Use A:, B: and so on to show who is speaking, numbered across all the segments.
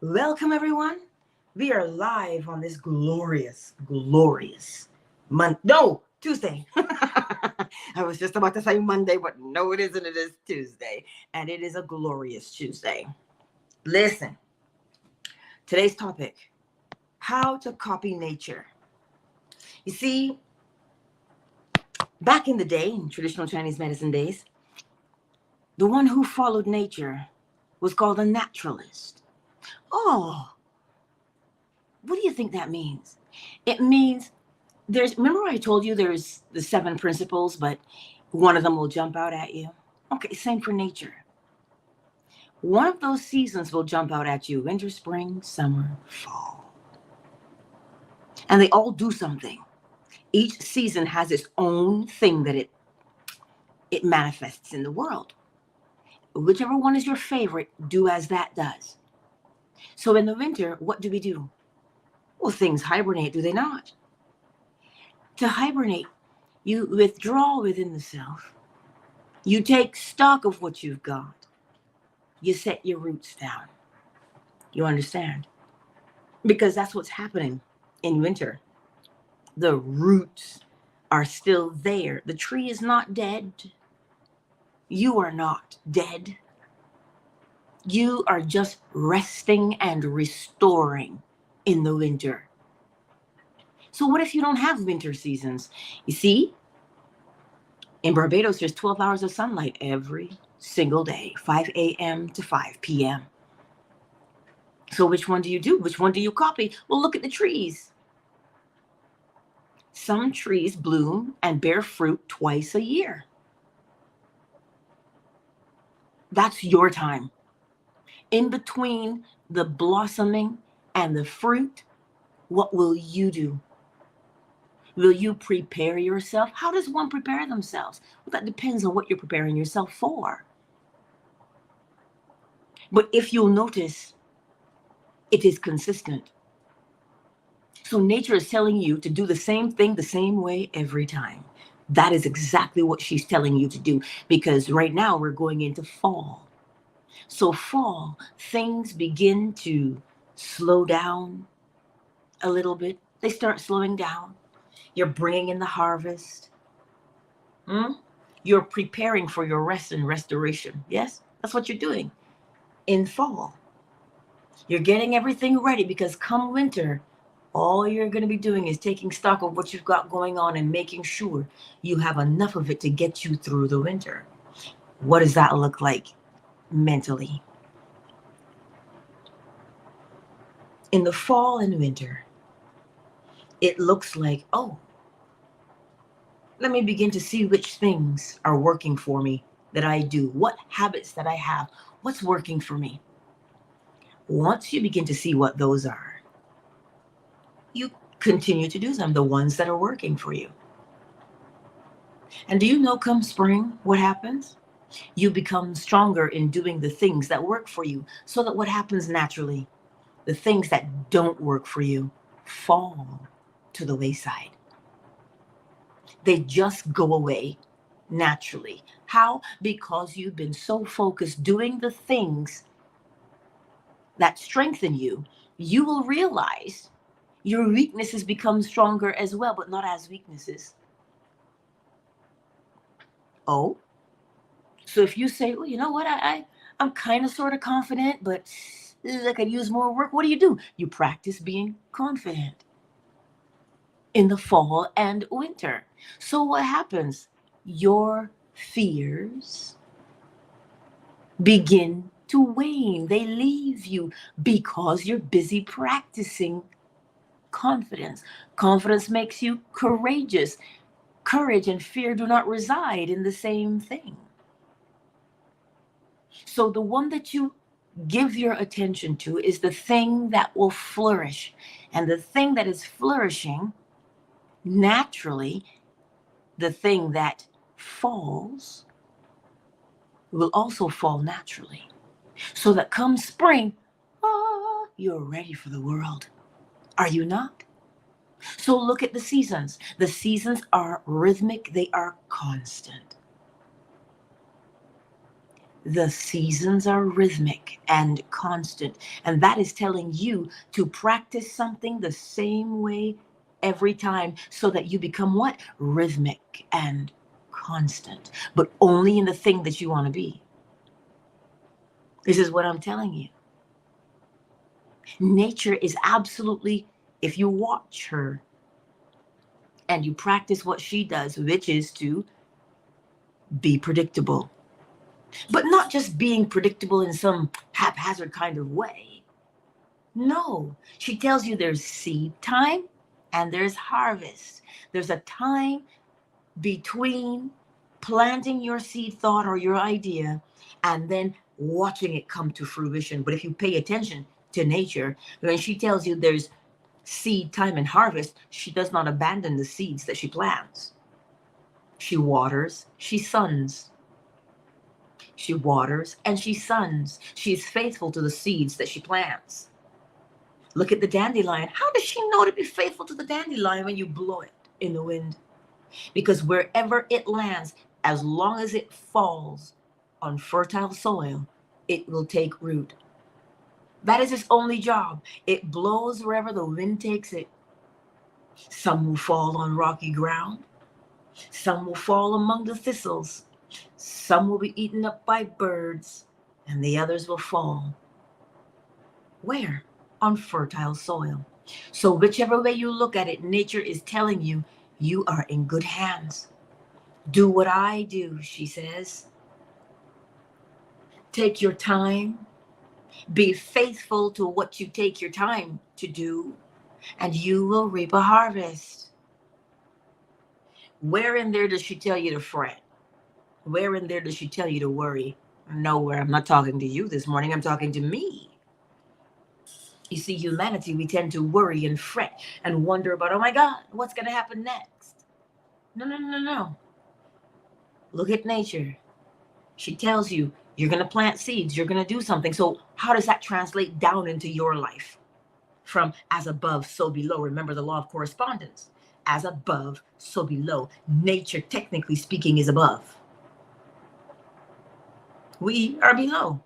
A: Welcome, everyone. We are live on this glorious month. No, Tuesday. I was just about to say Monday, but no, it isn't. It is Tuesday. And it is a glorious Tuesday. Listen, today's topic, how to copy nature. You see, back in the day, in traditional Chinese medicine days, the one who followed nature was called a naturalist. Oh, what do you think that means? It means remember I told you there's the 7 principles, but one of them will jump out at you? Okay, same for nature. One of those seasons will jump out at you: winter, spring, summer, fall. And they all do something. Each season has its own thing that it manifests in the world. Whichever one is your favorite, do as that does. So in the winter, what do we do? Well, things hibernate, do they not? To hibernate, you withdraw within the self. You take stock of what you've got. You set your roots down. You understand? Because that's what's happening in winter. The roots are still there. The tree is not dead. You are not dead. You are just resting and restoring in the winter. So what if you don't have winter seasons? You see, in Barbados, there's 12 hours of sunlight every single day, 5 a.m. to 5 p.m. So which one do you do? Which one do you copy? Well, look at the trees. Some trees bloom and bear fruit twice a year. That's your time. In between the blossoming and the fruit, what will you do? Will you prepare yourself? How does one prepare themselves? Well, that depends on what you're preparing yourself for. But if you'll notice, it is consistent. So nature is telling you to do the same thing the same way every time. That is exactly what she's telling you to do, because right now we're going into fall. So fall, things begin to slow down a little bit. They start slowing down. You're bringing in the harvest. You're preparing for your rest and restoration. Yes, that's what you're doing in fall. You're getting everything ready, because come winter, all you're going to be doing is taking stock of what you've got going on and making sure you have enough of it to get you through the winter. What does that look like mentally? In the fall and winter, it looks like, oh, let me begin to see which things are working for me that I do. What habits that I have, what's working for me. Once you begin to see what those are, you continue to do them, the ones that are working for you. And do you know, come spring, what happens? You become stronger in doing the things that work for you, so that what happens naturally, the things that don't work for you fall to the wayside. They just go away naturally. How? Because you've been so focused doing the things that strengthen you. You will realize your weaknesses become stronger as well, but not as weaknesses. Oh, so if you say, well, you know what, I'm kind of sort of confident, but I could use more work. What do? You practice being confident in the fall and winter. So what happens? Your fears begin to wane. They leave you because you're busy practicing confidence. Confidence makes you courageous. Courage and fear do not reside in the same thing. So the one that you give your attention to is the thing that will flourish. And the thing that is flourishing, naturally, the thing that falls will also fall naturally. So that come spring, you're ready for the world. Are you not? So look at the seasons. The seasons are rhythmic. They are constant. The seasons are rhythmic and constant, and that is telling you to practice something the same way every time so that you become what? Rhythmic and constant, but only in the thing that you want to be. This is what I'm telling you. Nature is absolutely, if you watch her and you practice what she does, which is to be predictable. But not just being predictable in some haphazard kind of way. No, she tells you there's seed time and there's harvest. There's a time between planting your seed thought or your idea and then watching it come to fruition. But if you pay attention to nature, when she tells you there's seed time and harvest, she does not abandon the seeds that she plants. She waters, she suns. She waters and she suns. She is faithful to the seeds that she plants. Look at the dandelion. How does she know to be faithful to the dandelion when you blow it in the wind? Because wherever it lands, as long as it falls on fertile soil, it will take root. That is its only job. It blows wherever the wind takes it. Some will fall on rocky ground. Some will fall among the thistles. Some will be eaten up by birds, and the others will fall. Where? On fertile soil. So whichever way you look at it, nature is telling you, you are in good hands. Do what I do, she says. Take your time. Be faithful to what you take your time to do, and you will reap a harvest. Where in there does she tell you to fret? Where in there does she tell you to worry? Nowhere. I'm not talking to you this morning. I'm talking to me. You see, humanity, we tend to worry and fret and wonder about, oh my God, what's going to happen next? No, no, no, no. Look at nature. She tells you, you're going to plant seeds. You're going to do something. So how does that translate down into your life? From as above, so below. Remember the law of correspondence. As above, so below. Nature, technically speaking, is above. We are below.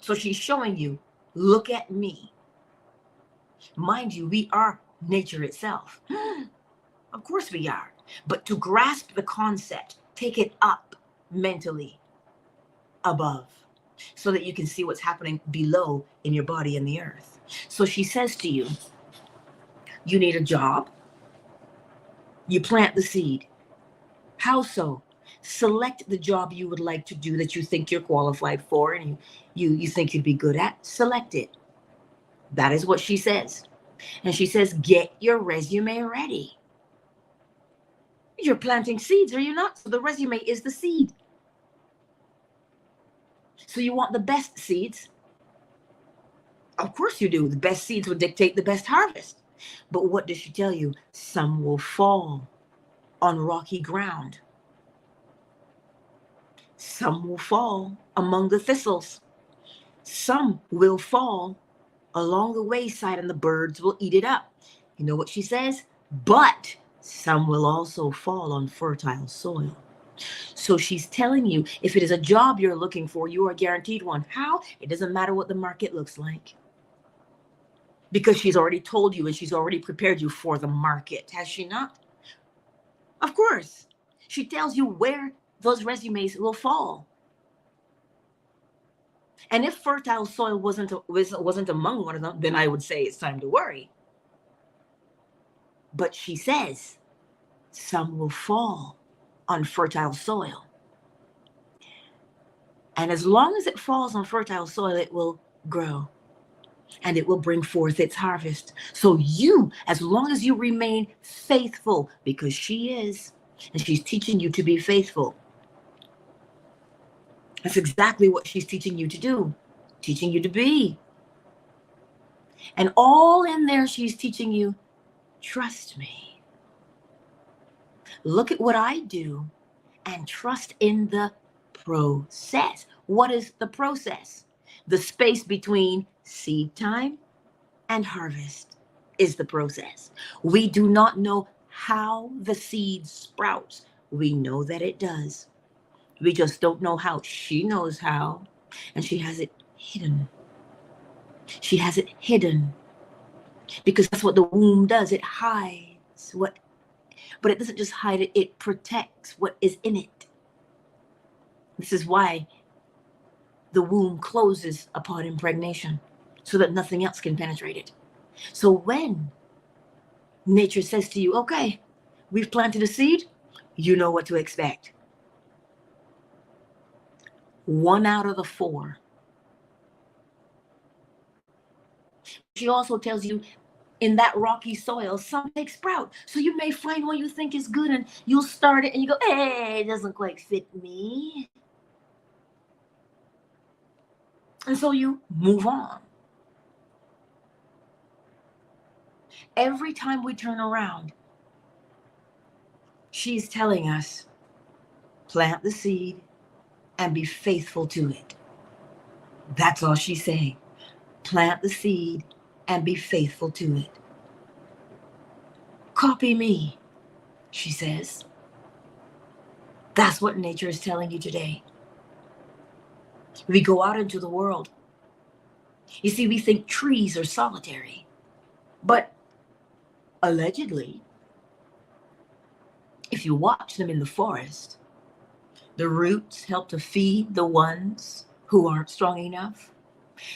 A: So she's showing you, look at me. Mind you, we are nature itself. Of course we are. But to grasp the concept, take it up mentally above so that you can see what's happening below in your body and the earth. So she says to you, you need a job. You plant the seed. How so? Select the job you would like to do that you think you're qualified for and you think you'd be good at. Select it. That is what she says. And she says, get your resume ready. You're planting seeds, are you not? So the resume is the seed. So you want the best seeds? Of course you do. The best seeds will dictate the best harvest. But what does she tell you? Some will fall on rocky ground. Some will fall among the thistles. Some will fall along the wayside and the birds will eat it up. You know what she says? But some will also fall on fertile soil. So she's telling you, if it is a job you're looking for, you are guaranteed one. How? It doesn't matter what the market looks like. Because she's already told you and she's already prepared you for the market, has she not? Of course. She tells you where those resumes will fall. And if fertile soil wasn't among one of them, then I would say it's time to worry. But she says some will fall on fertile soil. And as long as it falls on fertile soil, it will grow and it will bring forth its harvest. So you, as long as you remain faithful, because she is, and she's teaching you to be faithful. That's exactly what she's teaching you to do, teaching you to be. And all in there, she's teaching you, trust me. Look at what I do and trust in the process. What is the process? The space between seed time and harvest is the process. We do not know how the seed sprouts. We know that it does. We just don't know how. She knows how, and she has it hidden. She has it hidden because that's what the womb does. It hides what, but it doesn't just hide it, it protects what is in it. This is why the womb closes upon impregnation, so that nothing else can penetrate it. So when nature says to you, okay, we've planted a seed, you know what to expect. 1 out of the 4. She also tells you in that rocky soil, some take sprout. So you may find one you think is good and you'll start it and you go, hey, it doesn't quite fit me. And so you move on. Every time we turn around, she's telling us, plant the seed and be faithful to it. That's all she's saying. Plant the seed and be faithful to it. Copy me, she says. That's what nature is telling you today. We go out into the world. You see, we think trees are solitary, but allegedly, if you watch them in the forest, the roots help to feed the ones who aren't strong enough.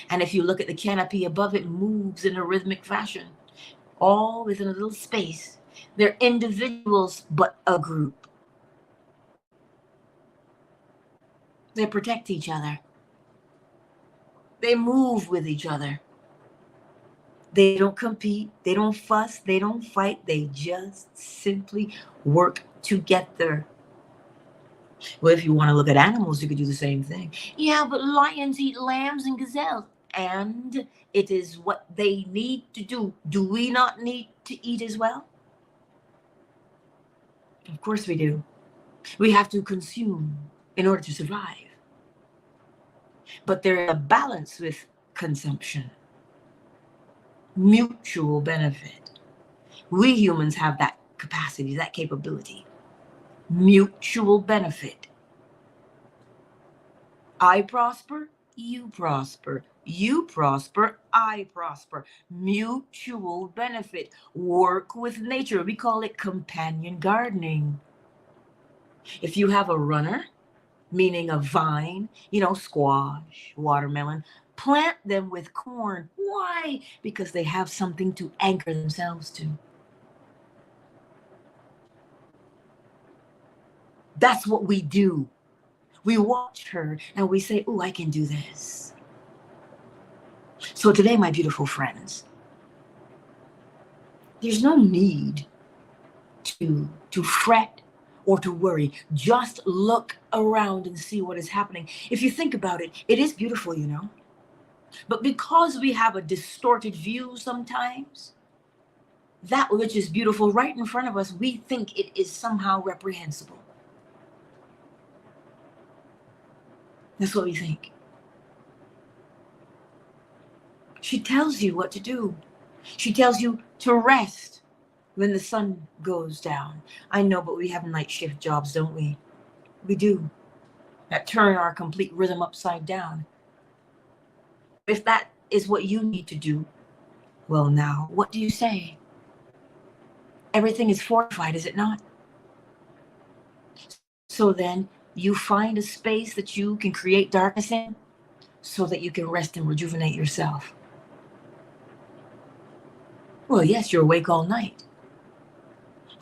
A: And if you look at the canopy above, it moves in a rhythmic fashion, all within a little space. They're individuals, but a group. They protect each other. They move with each other. They don't compete. They don't fuss. They don't fight. They just simply work together. Well, if you want to look at animals, you could do the same thing. Yeah, but lions eat lambs and gazelles. And it is what they need to do. Do we not need to eat as well? Of course we do. We have to consume in order to survive. But there is a balance with consumption. Mutual benefit. We humans have that capacity, that capability. Mutual benefit. I prosper, you prosper. You prosper, I prosper. Mutual benefit. Work with nature. We call it companion gardening. If you have a runner, meaning a vine, squash, watermelon, plant them with corn. Why? Because they have something to anchor themselves to. That's what we do. We watch her and we say, oh, I can do this. So today, my beautiful friends, there's no need to fret or to worry. Just look around and see what is happening. If you think about it, it is beautiful, But because we have a distorted view sometimes, that which is beautiful right in front of us, we think it is somehow reprehensible. That's what we think. She tells you what to do. She tells you to rest when the sun goes down. I know, but we have night shift jobs, don't we? We do. That turn our complete rhythm upside down. If that is what you need to do, well, now, what do you say? Everything is fortified, is it not? So then you find a space that you can create darkness in so that you can rest and rejuvenate yourself. Well, yes, you're awake all night.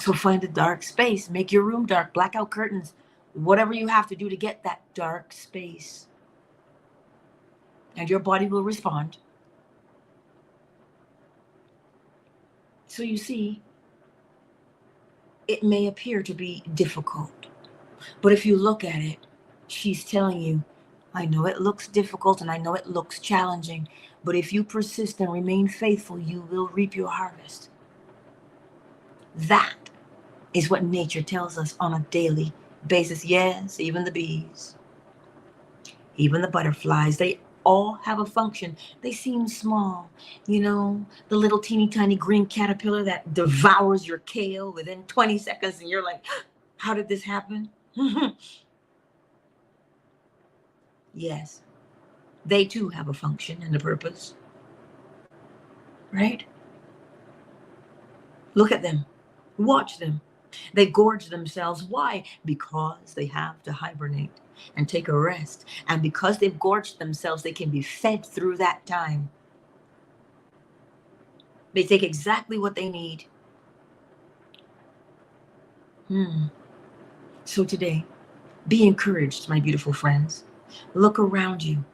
A: So find a dark space, make your room dark, black out curtains, whatever you have to do to get that dark space. And your body will respond. So you see, it may appear to be difficult, but if you look at it, she's telling you, I know it looks difficult and I know it looks challenging, but if you persist and remain faithful, you will reap your harvest. That is what nature tells us on a daily basis. Yes, even the bees, even the butterflies, they all have a function. They seem small, the little teeny tiny green caterpillar that devours your kale within 20 seconds and you're like, how did this happen? Yes, they too have a function and a purpose, right? Look at them. Watch them. They gorge themselves. Why? Because they have to hibernate and take a rest. And because they've gorged themselves, they can be fed through that time. They take exactly what they need. So today, be encouraged, my beautiful friends. Look around you.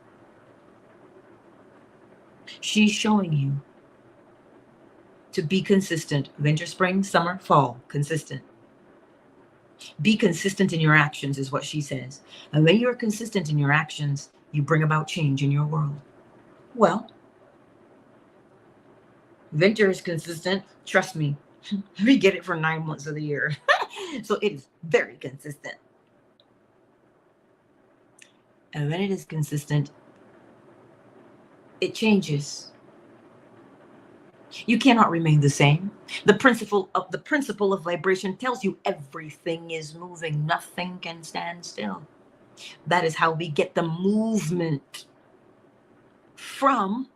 A: She's showing you to be consistent. Winter, spring, summer, fall, consistent. Be consistent in your actions is what she says. And when you're consistent in your actions, you bring about change in your world. Well, winter is consistent. Trust me, we get it for 9 months of the year. So it is very consistent. And when it is consistent, it changes. You cannot remain the same. The principle of vibration tells you everything is moving. Nothing can stand still. That is how we get the movement from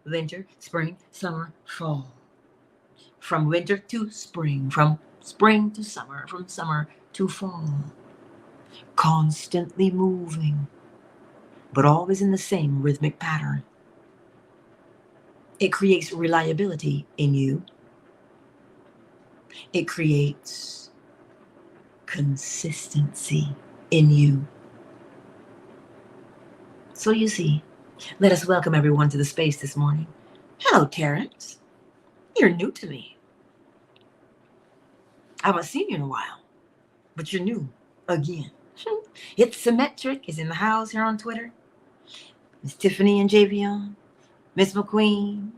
A: winter, spring, summer, fall. From winter to spring, from spring to summer, from summer to fall. Constantly moving, but always in the same rhythmic pattern. It creates reliability in you. It creates consistency in you. So you see, let us welcome everyone to the space this morning. Hello, Terrence. You're new to me. I haven't seen you in a while, but you're new again. It's Symmetric is in the house here on Twitter. Miss Tiffany and Javion, Miss McQueen,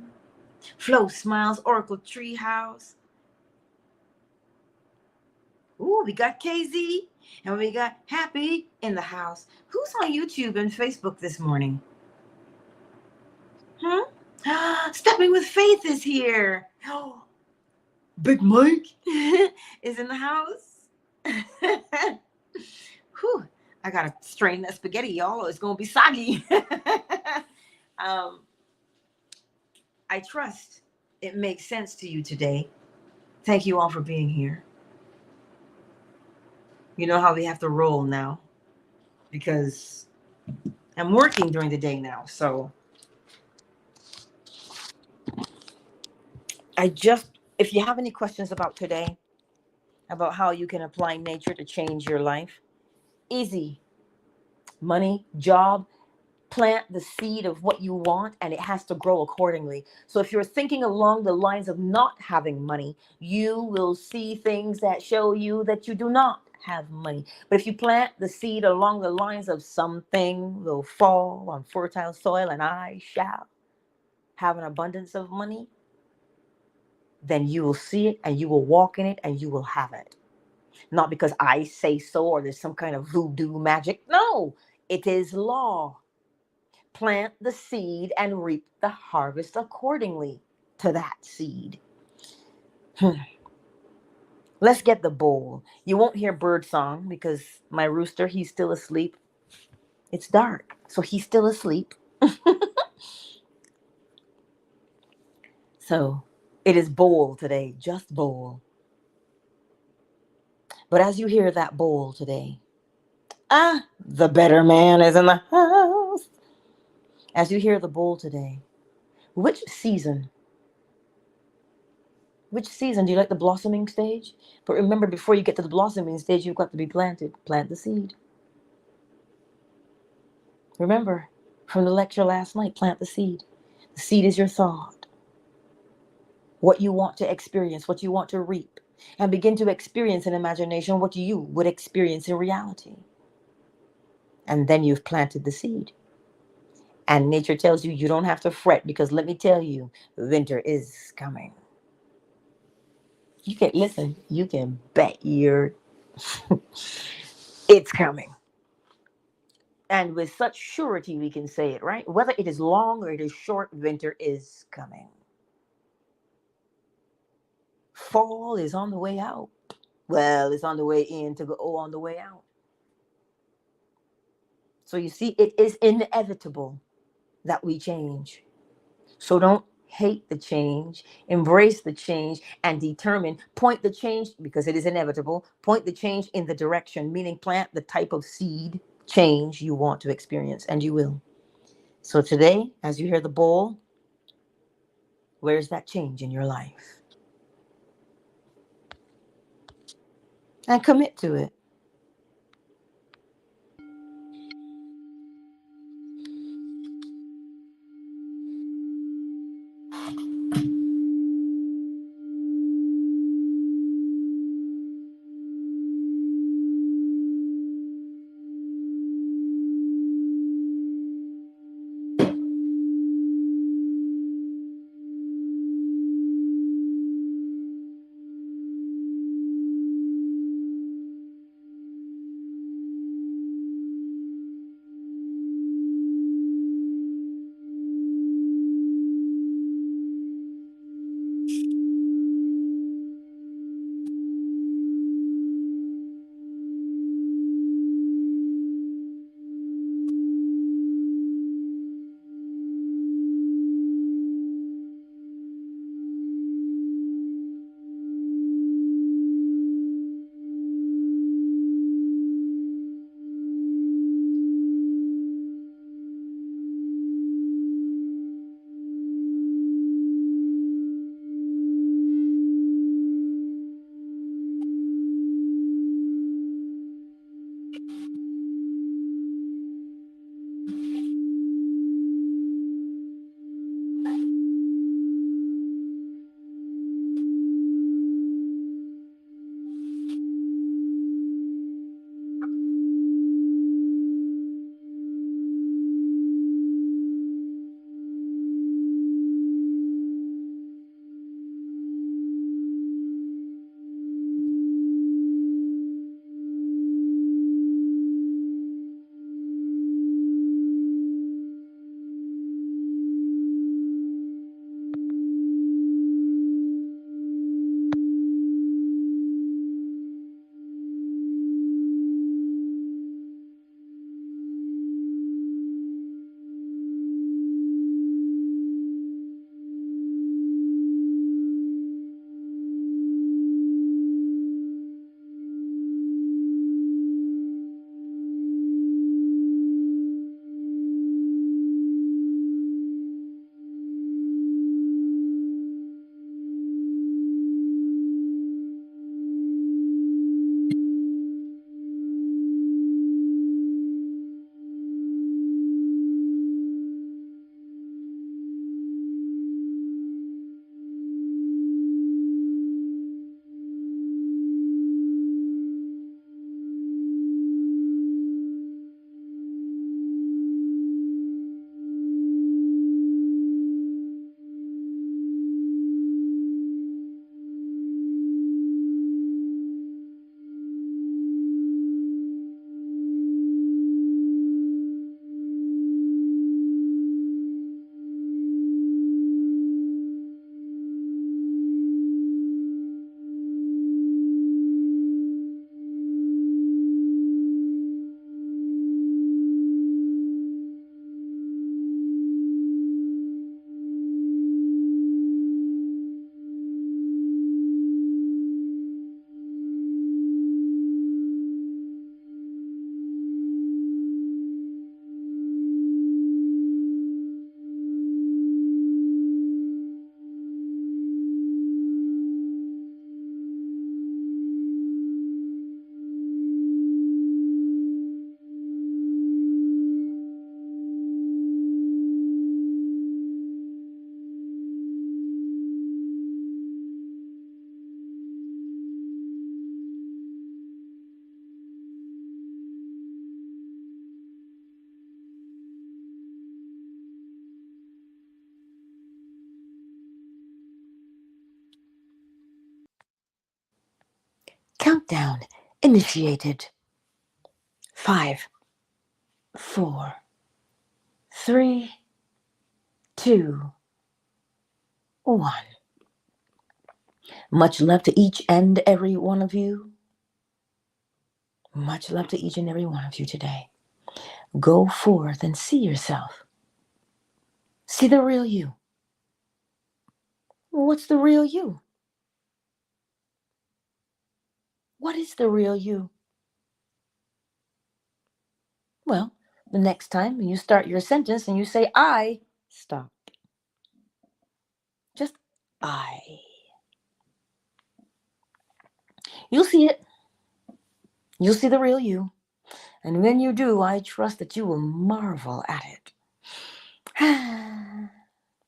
A: Flo Smiles, Oracle Treehouse. Ooh, we got KZ and we got Happy in the house. Who's on YouTube and Facebook this morning? Stepping with Faith is here. Oh, Big Mike is in the house. Whew, I gotta strain that spaghetti, y'all. It's gonna be soggy. I trust it makes sense to you today. Thank you all for being here. You know how we have to roll now because I'm working during the day now. So if you have any questions about today, about how you can apply nature to change your life, easy. Money, job, plant the seed of what you want and it has to grow accordingly. So if you're thinking along the lines of not having money, you will see things that show you that you do not have money. But if you plant the seed along the lines of something will fall on fertile soil and I shall have an abundance of money, then you will see it and you will walk in it and you will have it. Not because I say so or there's some kind of voodoo magic. No, it is law. Plant the seed and reap the harvest accordingly to that seed. Let's get the bowl. You won't hear bird song because my rooster, he's still asleep. It's dark, so he's still asleep. So it is bowl today, just bowl. But as you hear that bowl today, the better man is in the house. As you hear the bowl today, which season do you like? The blossoming stage? But remember, before you get to the blossoming stage, you've got to be planted. Plant the seed. Remember from the lecture last night, plant the seed. The seed is your thought. What you want to experience, what you want to reap. And begin to experience in imagination what you would experience in reality. And then you've planted the seed. And nature tells you don't have to fret because let me tell you, winter is coming. You can bet it's coming. And with such surety we can say it, right? Whether it is long or it is short, winter is coming. Fall is on the way out. Well, it's on the way in to go on the way out. So you see, it is inevitable that we change. So don't hate the change, embrace the change, and determine, point the change, because it is inevitable, point the change in the direction, meaning plant the type of seed change you want to experience, and you will. So today, as you hear the bowl, where's that change in your life? And commit to it. Countdown initiated. 5, 4, 3, 2, 1. Much love to each and every one of you. Much love to each and every one of you today. Go forth and see yourself. See the real you. Well, what's the real you? What is the real you? Well, the next time you start your sentence and you say I, stop. Just I. You'll see it. You'll see the real you. And when you do, I trust that you will marvel at it.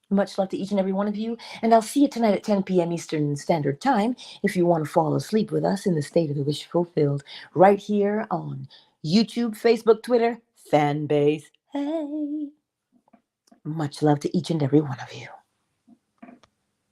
A: Much love to each and every one of you, and I'll see you tonight at 10 p.m. Eastern Standard Time if you want to fall asleep with us in the state of the wish fulfilled, right here on YouTube, Facebook, Twitter, fan base. Hey! Much love to each and every one of you.